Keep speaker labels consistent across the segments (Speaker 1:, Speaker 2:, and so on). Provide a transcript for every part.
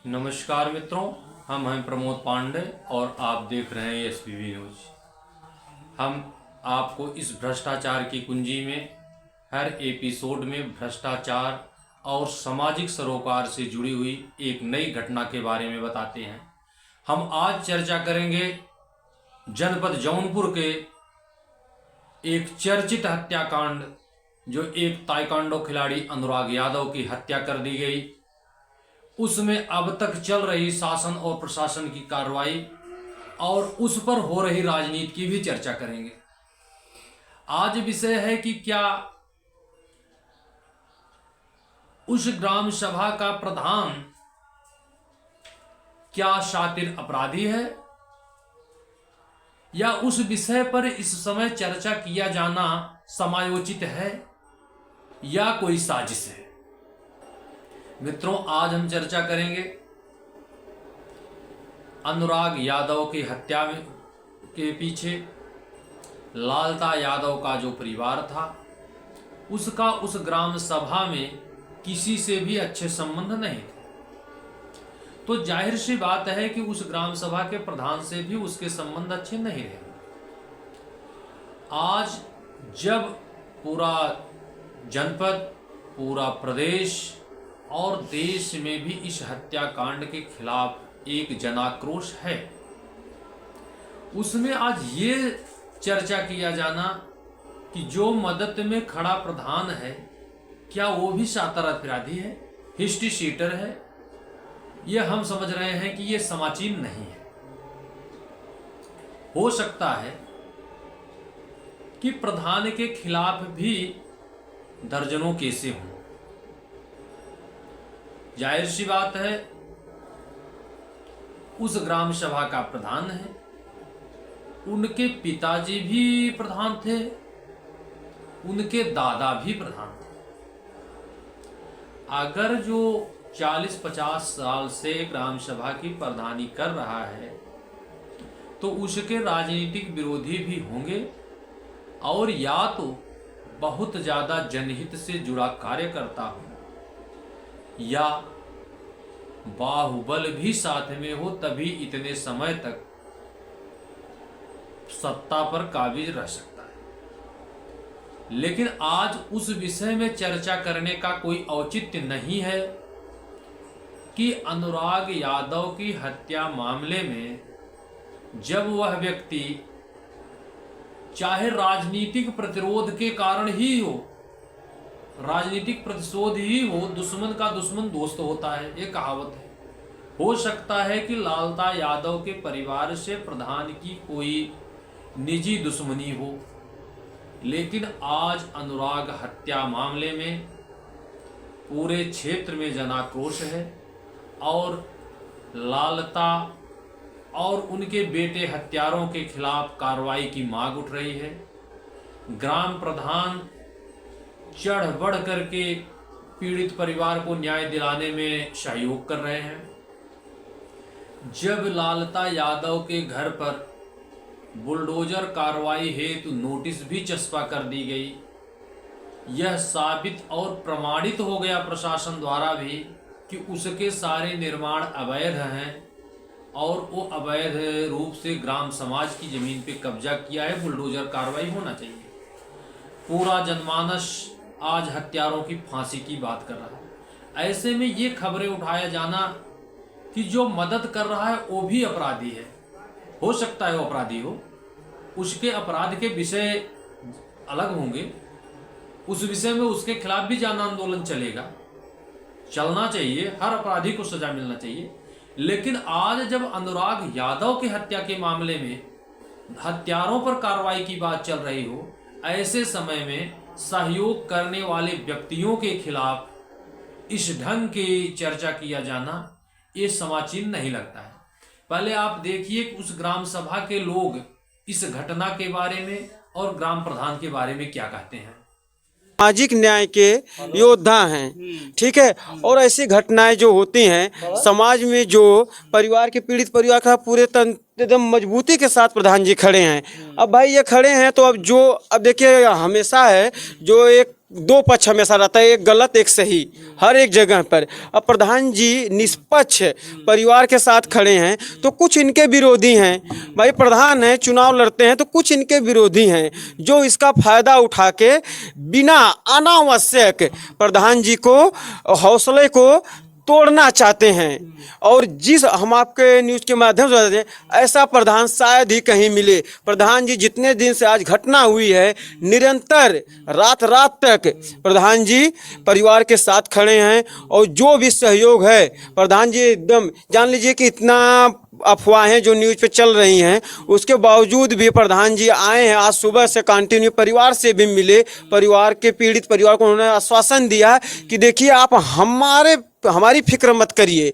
Speaker 1: नमस्कार मित्रों, हम हैं प्रमोद पांडे और आप देख रहे हैं एसपीवी न्यूज। हम आपको इस भ्रष्टाचार की कुंजी में हर एपिसोड में भ्रष्टाचार और सामाजिक सरोकार से जुड़ी हुई एक नई घटना के बारे में बताते हैं। हम आज चर्चा करेंगे जनपद जौनपुर के एक चर्चित हत्याकांड, जो एक ताइक्वांडो खिलाड़ी अनुराग यादव की हत्या कर दी गई। उसमें अब तक चल रही शासन और प्रशासन की कार्रवाई और उस पर हो रही राजनीति की भी चर्चा करेंगे। आज विषय है कि क्या उस ग्राम सभा का प्रधान क्या शातिर अपराधी है, या उस विषय पर इस समय चर्चा किया जाना समायोचित है या कोई साजिश है। मित्रों, आज हम चर्चा करेंगे अनुराग यादव की हत्या के पीछे लालता यादव का जो परिवार था, उसका उस ग्राम सभा में किसी से भी अच्छे संबंध नहीं थे। तो जाहिर सी बात है कि उस ग्राम सभा के प्रधान से भी उसके संबंध अच्छे नहीं रहे। आज जब पूरा जनपद, पूरा प्रदेश और देश में भी इस हत्याकांड के खिलाफ एक जनाक्रोश है, उसमें आज ये चर्चा किया जाना कि जो मदद में खड़ा प्रधान है, क्या वो भी शातिर अपराधी है, हिस्ट्री शीटर है, यह हम समझ रहे हैं कि ये समाचीन नहीं है। हो सकता है कि प्रधान के खिलाफ भी दर्जनों केसें हों। जाहिर सी बात है, उस ग्राम सभा का प्रधान है, उनके पिताजी भी प्रधान थे, उनके दादा भी प्रधान थे। अगर जो 40-50 साल से ग्राम सभा की प्रधानी कर रहा है, तो उसके राजनीतिक विरोधी भी होंगे, और या तो बहुत ज्यादा जनहित से जुड़ा कार्य करता हो, या बाहुबल भी साथ में हो, तभी इतने समय तक सत्ता पर काबिज रह सकता है। लेकिन आज उस विषय में चर्चा करने का कोई औचित्य नहीं है कि अनुराग यादव की हत्या मामले में जब वह व्यक्ति, चाहे राजनीतिक प्रतिरोध के कारण ही हो, राजनीतिक प्रतिशोध ही हो, दुश्मन का दुश्मन दोस्त होता है, ये कहावत है। हो सकता है कि लालता यादव के परिवार से प्रधान की कोई निजी दुश्मनी हो, लेकिन आज अनुराग हत्या मामले में पूरे क्षेत्र में जनाक्रोश है और लालता और उनके बेटे हत्यारों के खिलाफ कार्रवाई की मांग उठ रही है। ग्राम प्रधान चढ़ बढ़ करके पीड़ित परिवार को न्याय दिलाने में सहयोग कर रहे हैं। जब लालता यादव के घर पर बुलडोजर कार्रवाई हेतु नोटिस भी चस्पा कर दी गई, यह साबित और प्रमाणित हो गया प्रशासन द्वारा भी कि उसके सारे निर्माण अवैध हैं और वो अवैध रूप से ग्राम समाज की जमीन पे कब्जा किया है। बुलडोजर कार्रवाई होना चाहिए। पूरा जनमानस आज हत्यारों की फांसी की बात कर रहा है। ऐसे में ये खबरें उठाया जाना कि जो मदद कर रहा है वो भी अपराधी है, हो सकता है वो अपराधी हो, उसके अपराध के विषय अलग होंगे, उस विषय में उसके खिलाफ भी जन आंदोलन चलेगा, चलना चाहिए, हर अपराधी को सजा मिलना चाहिए। लेकिन आज जब अनुराग यादव की हत्या के मामले में हत्यारों पर कार्रवाई की बात चल रही हो, ऐसे समय में सहयोग करने वाले व्यक्तियों के खिलाफ इस ढंग की चर्चा किया जाना ये समाचीन नहीं लगता है। पहले आप देखिए कि उस ग्राम सभा के लोग इस घटना के बारे में और ग्राम प्रधान के बारे में क्या कहते हैं।
Speaker 2: सामाजिक न्याय के योद्धा हैं, ठीक है। और ऐसी घटनाएं जो होती हैं समाज में, जो परिवार के पीड़ित परिवार का पूरे एकदम मजबूती के साथ प्रधान जी खड़े हैं। अब भाई ये खड़े हैं तो अब देखिए हमेशा है, जो एक दो पक्ष हमेशा रहता है, एक गलत एक सही, हर एक जगह पर। अब प्रधान जी निष्पक्ष परिवार के साथ खड़े हैं, तो कुछ इनके विरोधी हैं। भाई प्रधान हैं, चुनाव लड़ते हैं, तो कुछ इनके विरोधी हैं जो इसका फायदा उठा के बिना अनावश्यक प्रधान जी को हौसले को तोड़ना चाहते हैं। और जिस हम आपके न्यूज़ के माध्यम से बताते हैं, ऐसा प्रधान शायद ही कहीं मिले। प्रधान जी जितने दिन से आज घटना हुई है, निरंतर रात रात तक प्रधान जी परिवार के साथ खड़े हैं। और जो भी सहयोग है प्रधान जी, एकदम जान लीजिए कि इतना अफवाहें जो न्यूज़ पे चल रही हैं, उसके बावजूद भी प्रधान जी आए हैं। आज सुबह से कंटिन्यू परिवार से भी मिले, परिवार के पीड़ित परिवार को उन्होंने आश्वासन दिया कि देखिए आप हमारी फिक्र मत करिए,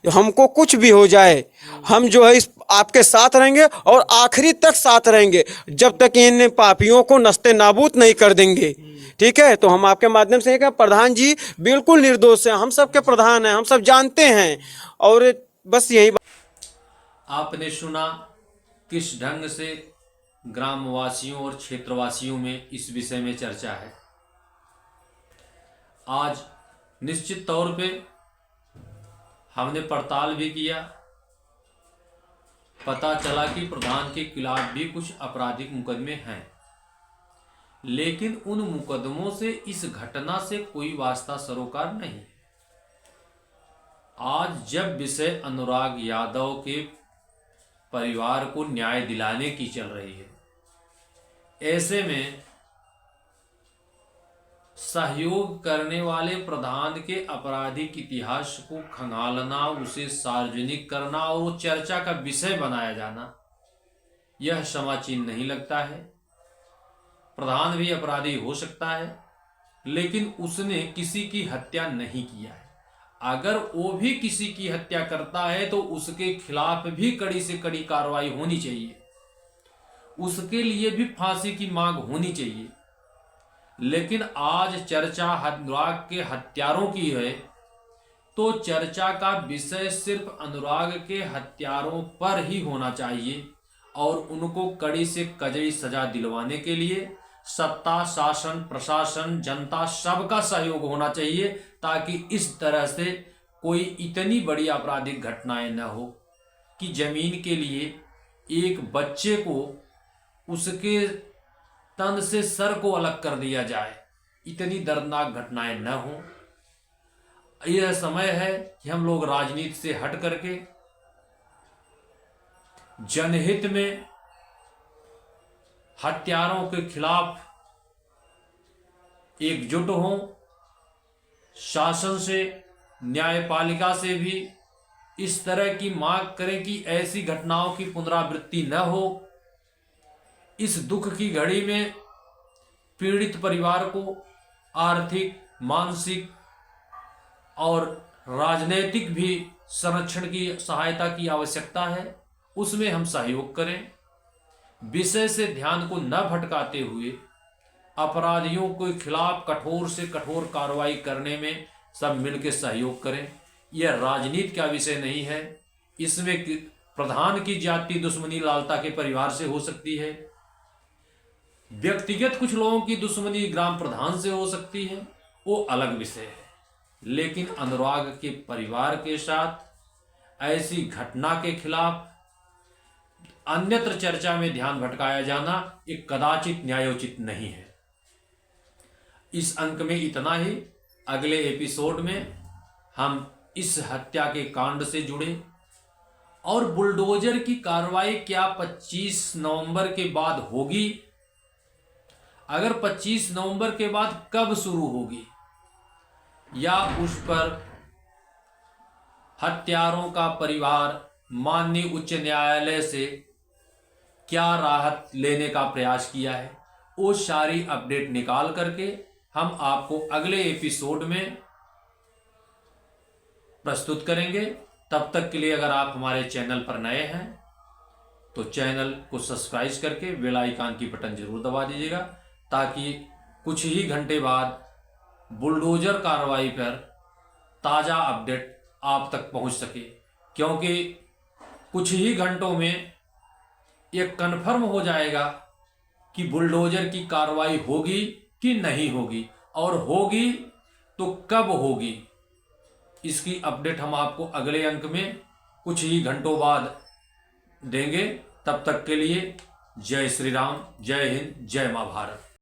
Speaker 2: हमको कुछ भी हो जाए हम जो है इस आपके साथ रहेंगे और आखिरी तक साथ रहेंगे, जब तक इन पापियों को नस्ते नाबूद नहीं कर देंगे। ठीक है, तो हम आपके माध्यम से कहें प्रधान जी बिल्कुल निर्दोष हैं, हम सबके प्रधान हैं, हम सब जानते हैं। और बस यही
Speaker 1: आपने सुना किस ढंग से ग्रामवासियों और क्षेत्रवासियों में इस विषय में चर्चा है। आज निश्चित तौर पे हमने पड़ताल भी किया, पता चला कि प्रधान के खिलाफ भी कुछ आपराधिक मुकदमे हैं, लेकिन उन मुकदमों से इस घटना से कोई वास्ता सरोकार नहीं। आज जब विषय अनुराग यादव के परिवार को न्याय दिलाने की चल रही है, ऐसे में सहयोग करने वाले प्रधान के आपराधिक इतिहास को खंगालना, उसे सार्वजनिक करना और वो चर्चा का विषय बनाया जाना, यह समाचीन नहीं लगता है। प्रधान भी अपराधी हो सकता है, लेकिन उसने किसी की हत्या नहीं किया है। अगर वो भी किसी की हत्या करता है तो उसके खिलाफ भी कड़ी से कड़ी कार्रवाई होनी चाहिए, उसके लिए भी फांसी की मांग होनी चाहिए। लेकिन आज चर्चा अनुराग के हत्यारों की है, तो चर्चा का विषय सिर्फ अनुराग के हत्यारों पर ही होना चाहिए और उनको कड़ी से कड़ी सजा दिलवाने के लिए सत्ता, शासन, प्रशासन, जनता सबका सहयोग होना चाहिए, ताकि इस तरह से कोई इतनी बड़ी आपराधिक घटनाएं न हो कि जमीन के लिए एक बच्चे को उसके तन से सर को अलग कर दिया जाए। इतनी दर्दनाक घटनाएं न हो। यह समय है कि हम लोग राजनीति से हट करके जनहित में हत्यारों के खिलाफ एकजुट हों, शासन से, न्यायपालिका से भी इस तरह की मांग करें कि ऐसी घटनाओं की पुनरावृत्ति न हो। इस दुख की घड़ी में पीड़ित परिवार को आर्थिक, मानसिक और राजनीतिक भी संरक्षण की सहायता की आवश्यकता है, उसमें हम सहयोग करें। विषय से ध्यान को न भटकाते हुए अपराधियों के खिलाफ कठोर से कठोर कार्रवाई करने में सब मिलकर सहयोग करें। यह राजनीति का विषय नहीं है। इसमें प्रधान की जाति दुश्मनी लालता के परिवार से हो सकती है, व्यक्तिगत कुछ लोगों की दुश्मनी ग्राम प्रधान से हो सकती है, वो अलग विषय है। लेकिन अनुराग के परिवार के साथ ऐसी घटना के खिलाफ अन्यत्र चर्चा में ध्यान भटकाया जाना एक कदाचित न्यायोचित नहीं है। इस अंक में इतना ही। अगले एपिसोड में हम इस हत्या के कांड से जुड़े और बुलडोजर की कार्रवाई क्या 25 नवंबर के बाद होगी, अगर 25 नवंबर के बाद कब शुरू होगी, या उस पर हत्यारों का परिवार माननीय उच्च न्यायालय से क्या राहत लेने का प्रयास किया है, वो सारी अपडेट निकाल करके हम आपको अगले एपिसोड में प्रस्तुत करेंगे। तब तक के लिए अगर आप हमारे चैनल पर नए हैं तो चैनल को सब्सक्राइब करके बेल आइकन की बटन जरूर दबा दीजिएगा, ताकि कुछ ही घंटे बाद बुलडोजर कार्रवाई पर ताज़ा अपडेट आप तक पहुंच सके। क्योंकि कुछ ही घंटों में यह कन्फर्म हो जाएगा कि बुलडोजर की कार्रवाई होगी कि नहीं होगी, और होगी तो कब होगी, इसकी अपडेट हम आपको अगले अंक में कुछ ही घंटों बाद देंगे। तब तक के लिए जय श्री राम, जय हिंद, जय मां भारत।